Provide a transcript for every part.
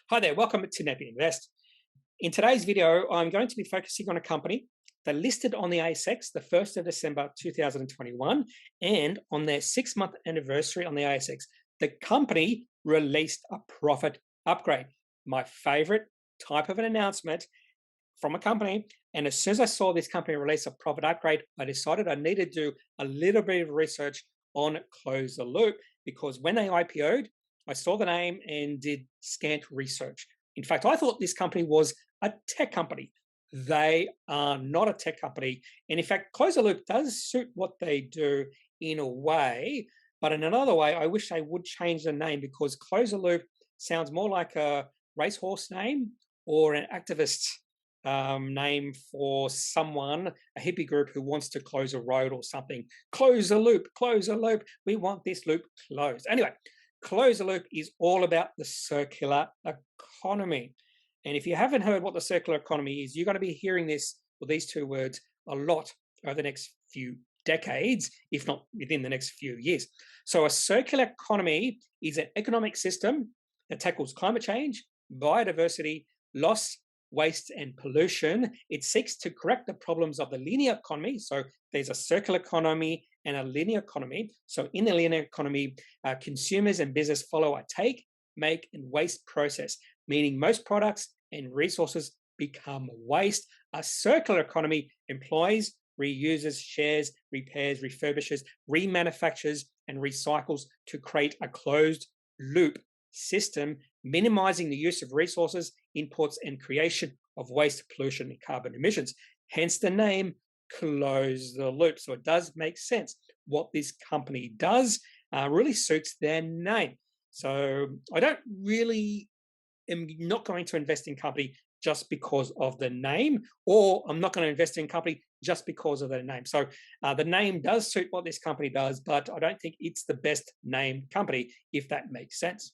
Hi there, welcome to Kneppy Invest. In today's video, I'm going to be focusing on a company that listed on the ASX the 1st of December 2021, and on their 6-month anniversary on the ASX, the company released a profit upgrade. My favorite type of an announcement from a company. And as soon as I saw this company release a profit upgrade, I decided I needed to do a little bit of research on Close the Loop, because when they IPO'd, I saw the name and did scant research. In fact, I thought this company was a tech company. They are not a tech company. And in fact, Close the Loop does suit what they do in a way, but in another way, I wish they would change the name, because Close the Loop sounds more like a racehorse name or an activist name for someone, a hippie group who wants to close a road or something. Close the loop, close the loop. We want this loop closed. Anyway, Close the Loop is all about the circular economy. And if you haven't heard what the circular economy is, you're going to be hearing this, or these two words, a lot over the next few decades, if not within the next few years. So a circular economy is an economic system that tackles climate change, biodiversity, loss, waste, and pollution. It seeks to correct the problems of the linear economy. So there's a circular economy and a linear economy. So in the linear economy, consumers and business follow a take, make, and waste process, meaning most products and resources become waste. A circular economy employs, reuses, shares, repairs, refurbishes, remanufactures, and recycles to create a closed loop system, minimizing the use of resources, inputs, and creation of waste, pollution, and carbon emissions. Hence the name Close the Loop. So it does make sense. What this company does really suits their name. So I am not going to invest in company just because of the name, or I'm not going to invest in company just because of their name. So the name does suit what this company does, but I don't think it's the best named company, if that makes sense.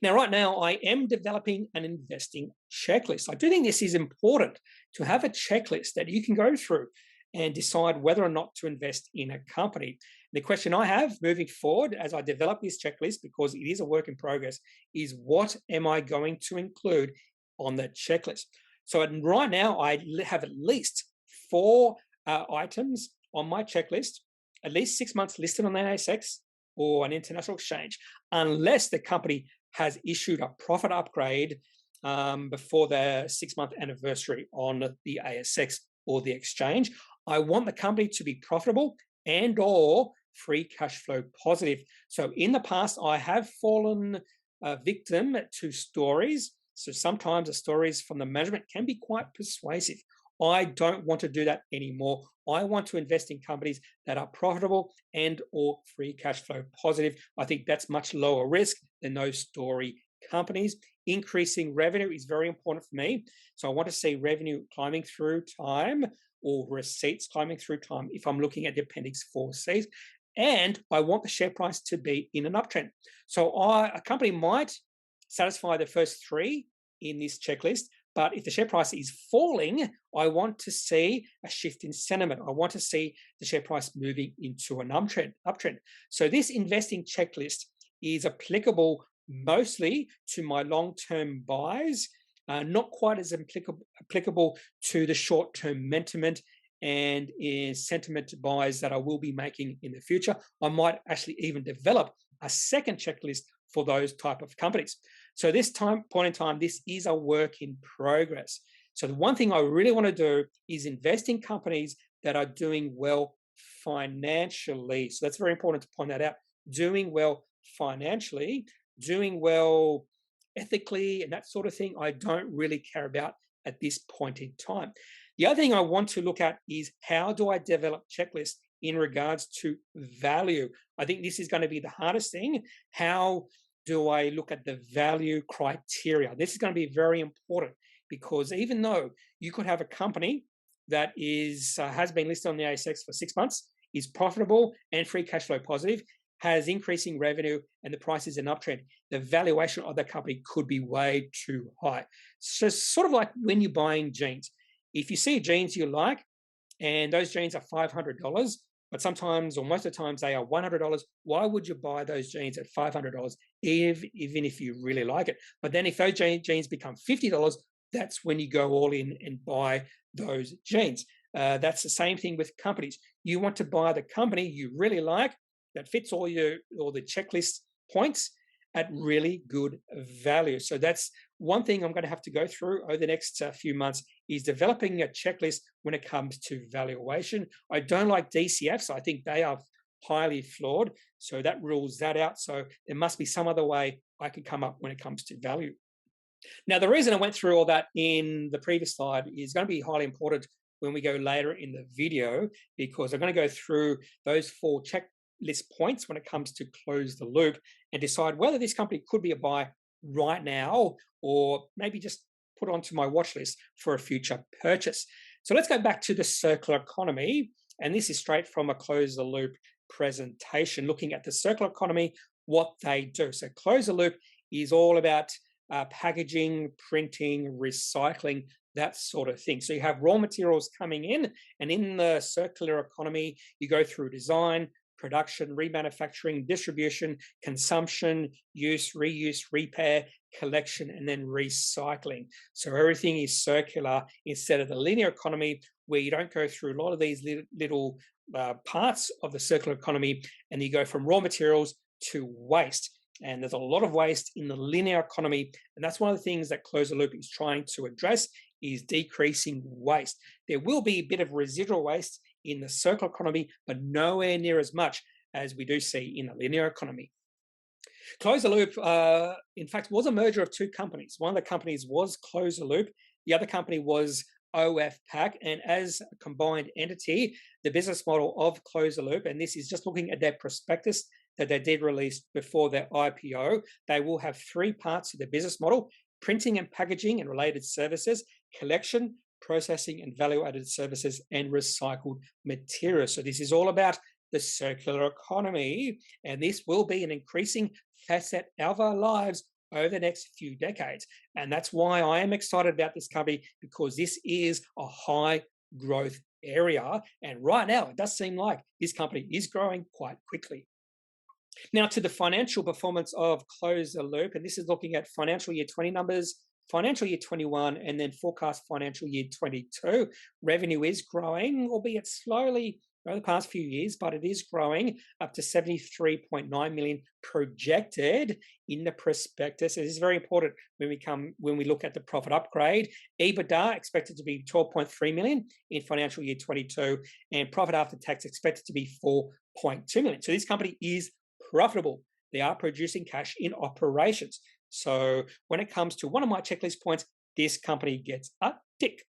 Now, right now, I am developing an investing checklist. I do think this is important, to have a checklist that you can go through and decide whether or not to invest in a company. The question I have moving forward as I develop this checklist, because it is a work in progress, is what am I going to include on that checklist? So right now, I have at least 4 items on my checklist, at least 6 months listed on the ASX or an international exchange, unless the company has issued a profit upgrade before the 6-month anniversary on the ASX or the exchange. I want the company to be profitable and or free cash flow positive. So in the past, I have fallen victim to stories. So sometimes the stories from the management can be quite persuasive. I don't want to do that anymore. I want to invest in companies that are profitable and or free cash flow positive. I think that's much lower risk than those story companies. Increasing revenue is very important for me. So I want to see revenue climbing through time, or receipts climbing through time if I'm looking at the Appendix 4Cs. And I want the share price to be in an uptrend. So a company might satisfy the first 3 in this checklist, but if the share price is falling, I want to see a shift in sentiment. I want to see the share price moving into an uptrend. So this investing checklist is applicable mostly to my long-term buys, not quite as applicable to the short-term sentiment and sentiment buys that I will be making in the future. I might actually even develop a second checklist for those type of companies. So this point in time, this is a work in progress. So the one thing I really want to do is invest in companies that are doing well financially. So that's very important to point that out. Doing well financially, doing well ethically, and that sort of thing, I don't really care about at this point in time. The other thing I want to look at is, how do I develop checklists in regards to value? I think this is going to be the hardest thing. How do I look at the value criteria? This is going to be very important, because even though you could have a company that has been listed on the ASX for 6 months, is profitable and free cash flow positive, has increasing revenue, and the price is an uptrend, the valuation of the company could be way too high. So sort of like when you're buying jeans. If you see jeans you like, and those jeans are $500, but sometimes or most of the times they are $100. Why would you buy those jeans at $500 even if you really like it? But then if those jeans become $50, that's when you go all in and buy those jeans. That's the same thing with companies. You want to buy the company you really like that fits all the checklist points at really good value. So that's one thing I'm going to have to go through over the next few months is developing a checklist when it comes to valuation. I don't like DCFs. I think they are highly flawed. So that rules that out. So there must be some other way I can come up when it comes to value. Now, the reason I went through all that in the previous slide is going to be highly important when we go later in the video, because I'm going to go through those 4 checklist points when it comes to close the loop and decide whether this company could be a buy right now or maybe just put onto my watch list for a future purchase. So let's go back to the circular economy. And this is straight from a close the loop presentation, looking at the circular economy, what they do. So close the loop is all about packaging, printing, recycling, that sort of thing. So you have raw materials coming in, and in the circular economy, you go through design, production, remanufacturing, distribution, consumption, use, reuse, repair, collection, and then recycling. So everything is circular instead of the linear economy, where you don't go through a lot of these little parts of the circular economy, and you go from raw materials to waste. And there's a lot of waste in the linear economy. And that's one of the things that Close the Loop is trying to address, is decreasing waste. There will be a bit of residual waste in the circular economy, but nowhere near as much as we do see in the linear economy. Close the Loop, in fact, was a merger of 2 companies. One of the companies was Close the Loop. The other company was OFPAC. And as a combined entity, the business model of Close the Loop, and this is just looking at their prospectus that they did release before their IPO, they will have 3 parts to the business model: printing and packaging and related services, collection, processing and value-added services, and recycled materials. So this is all about the circular economy, and this will be an increasing facet of our lives over the next few decades. And that's why I am excited about this company, because this is a high growth area. And right now, it does seem like this company is growing quite quickly. Now to the financial performance of Close the Loop, and this is looking at financial year 20 numbers, financial year 21, and then forecast financial year 22. Revenue is growing, albeit slowly over the past few years, but it is growing up to 73.9 million projected in the prospectus. It is very important when we look at the profit upgrade. EBITDA expected to be 12.3 million in financial year 22, and profit after tax expected to be 4.2 million. So this company is profitable. They are producing cash in operations. So when it comes to one of my checklist points, this company gets a tick.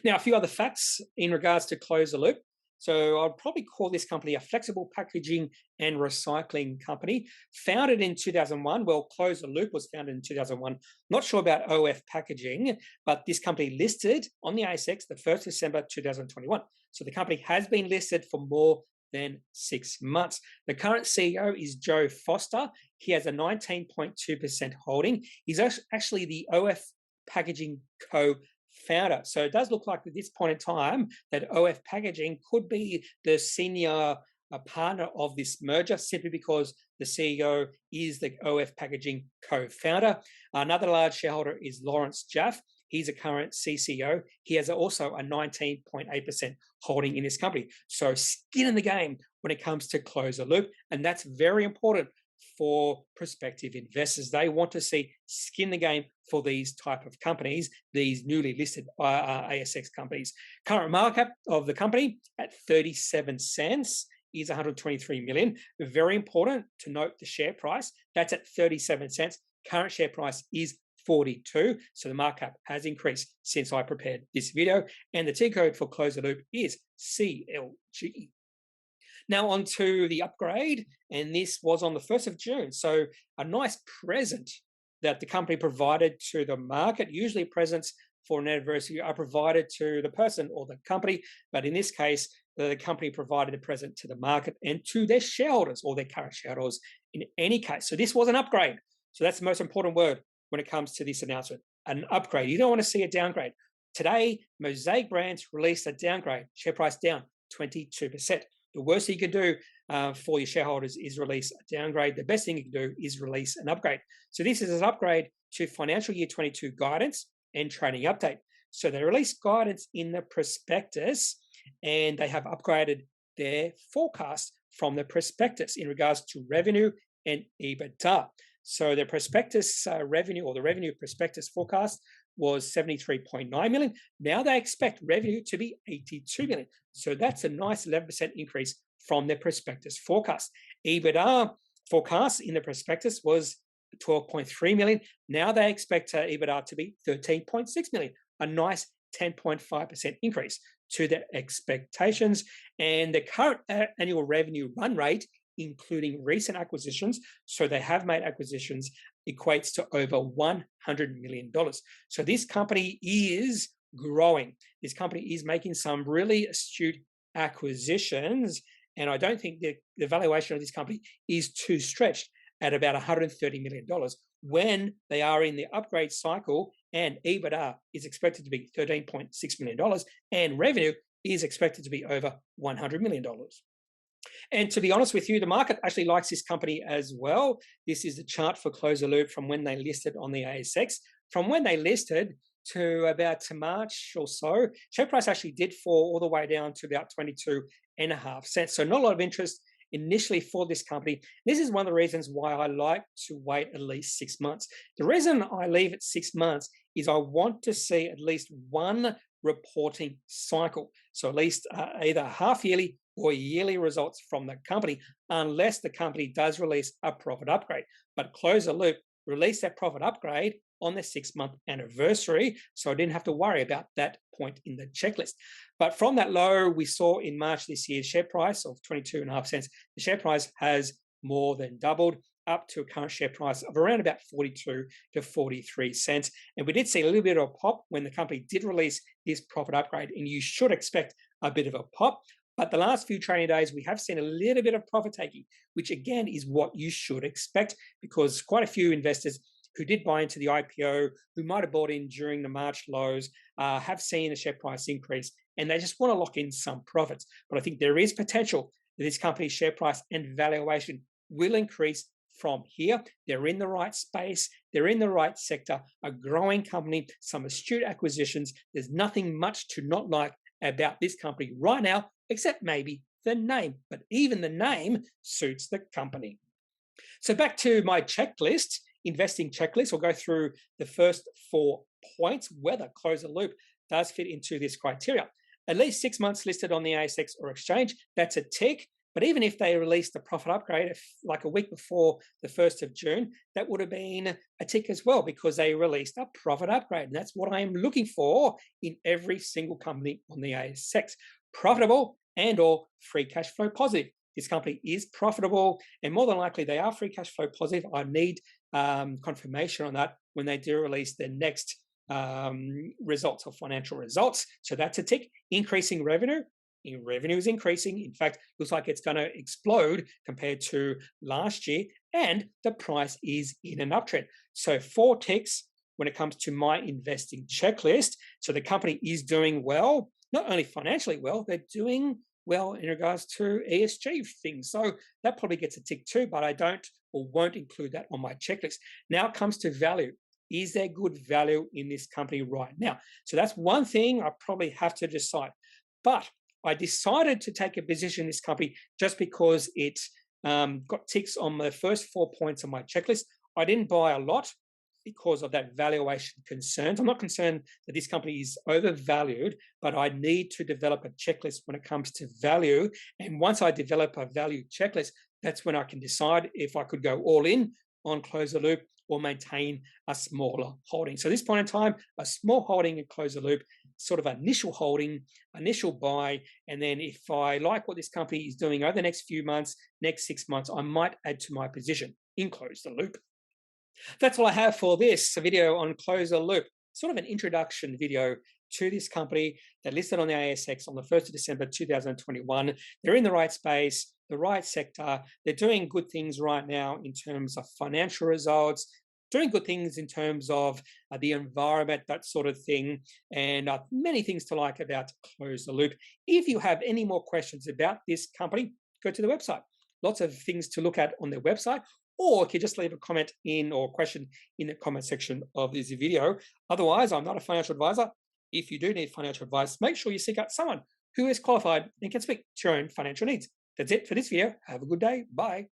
Now, a few other facts in regards to Close the Loop. So I'd probably call this company a flexible packaging and recycling company. Founded in 2001. Well, Close the Loop was founded in 2001. Not sure about OF Packaging, but this company listed on the ASX the 1st December 2021. So the company has been listed for more than 6 months. The current CEO is Joe Foster. He has a 19.2% holding. He's actually the OF Packaging co-founder. So it does look like at this point in time that OF Packaging could be the senior partner of this merger, simply because the CEO is the OF Packaging co-founder. Another large shareholder is Lawrence Jaff. He's a current CCO. He has also a 19.8% holding in this company. So skin in the game when it comes to Close the Loop. And that's very important for prospective investors. They want to see skin in the game for these type of companies, these newly listed ASX companies. Current market cap of the company at 37 cents is 123 million. Very important to note the share price. That's at 37 cents. Current share price is 42. So the market cap has increased since I prepared this video. And the T code for Close the Loop is CLG. Now on to the upgrade. And this was on the 1st of June. So a nice present that the company provided to the market. Usually presents for an anniversary are provided to the person or the company. But in this case, the company provided a present to the market and to their shareholders or their current shareholders in any case. So this was an upgrade. So that's the most important word when it comes to this announcement, an upgrade. You don't want to see a downgrade. Today, Mosaic Brands released a downgrade, share price down 22%. The worst thing you can do for your shareholders is release a downgrade. The best thing you can do is release an upgrade. So this is an upgrade to financial year 22 guidance and trading update. So they released guidance in the prospectus, and they have upgraded their forecast from the prospectus in regards to revenue and EBITDA. So the prospectus revenue, or the revenue prospectus forecast, was 73.9 million. Now they expect revenue to be 82 million. So that's a nice 11% increase from their prospectus forecast. EBITDA forecast in the prospectus was 12.3 million. Now they expect EBITDA to be 13.6 million, a nice 10.5% increase to their expectations. And the current annual revenue run rate, including recent acquisitions, so they have made acquisitions, equates to over $100 million. So this company is growing. This company is making some really astute acquisitions, and I don't think the valuation of this company is too stretched at about $130 million when they are in the upgrade cycle, and EBITDA is expected to be $13.6 million and revenue is expected to be over $100 million. And to be honest with you, the market actually likes this company as well. This is the chart for Close the Loop from when they listed on the ASX. From when they listed to about March or so, share price actually did fall all the way down to about 22.5 cents. So not a lot of interest initially for this company. This is one of the reasons why I like to wait at least 6 months. The reason I leave it 6 months is I want to see at least one reporting cycle. So at least either half yearly or yearly results from the company, unless the company does release a profit upgrade. But Close the Loop released that profit upgrade on the 6-month anniversary, so I didn't have to worry about that point in the checklist. But from that low we saw in March this year, share price of 22.5 cents, the share price has more than doubled up to a current share price of around about 42 to 43 cents. And we did see a little bit of a pop when the company did release this profit upgrade, and you should expect a bit of a pop. But the last few trading days, we have seen a little bit of profit taking, which again is what you should expect, because quite a few investors who did buy into the IPO, who might have bought in during the March lows, have seen the share price increase, and they just want to lock in some profits. But I think there is potential that this company's share price and valuation will increase from here. They're in the right space, they're in the right sector, a growing company, some astute acquisitions. There's nothing much to not like about this company right now, except maybe the name. But even the name suits the company. So back to my checklist, investing checklist. We'll go through the first 4 points, whether Close the Loop does fit into this criteria. At least 6 months listed on the ASX or exchange, that's a tick. But even if they released a profit upgrade like a week before the 1st of June, that would have been a tick as well, because they released a profit upgrade. And that's what I am looking for in every single company on the ASX. Profitable and or free cash flow positive. This company is profitable, and more than likely they are free cash flow positive. I need confirmation on that when they do release their next results or financial results. So that's a tick. Increasing revenue. Revenue is increasing. In fact, looks like it's going to explode compared to last year, and the price is in an uptrend. So 4 ticks when it comes to my investing checklist. So the company is doing well, not only financially well, they're doing well in regards to ESG things. So that probably gets a tick too, but I don't or won't include that on my checklist. Now it comes to value. Is there good value in this company right now? So that's one thing I probably have to decide. But I decided to take a position in this company just because it got ticks on the first 4 points on my checklist. I didn't buy a lot because of that valuation concerns. I'm not concerned that this company is overvalued, but I need to develop a checklist when it comes to value. And once I develop a value checklist, that's when I can decide if I could go all in on Close the Loop or maintain a smaller holding. So at this point in time, a small holding and Close the Loop, sort of initial holding, initial buy, and then if I like what this company is doing over the next few months, next 6 months, I might add to my position in Close the Loop. That's all I have for this video on Close the Loop. Sort of an introduction video to this company that listed on the ASX on the 1st of December 2021. They're in the right space, the right sector. They're doing good things right now in terms of financial results, doing good things in terms of the environment, that sort of thing, and many things to like about Close the Loop. If you have any more questions about this company, go to the website. Lots of things to look at on their website, or you can just leave a comment in or question in the comment section of this video. Otherwise, I'm not a financial advisor. If you do need financial advice, make sure you seek out someone who is qualified and can speak to your own financial needs. That's it for this video. Have a good day. Bye.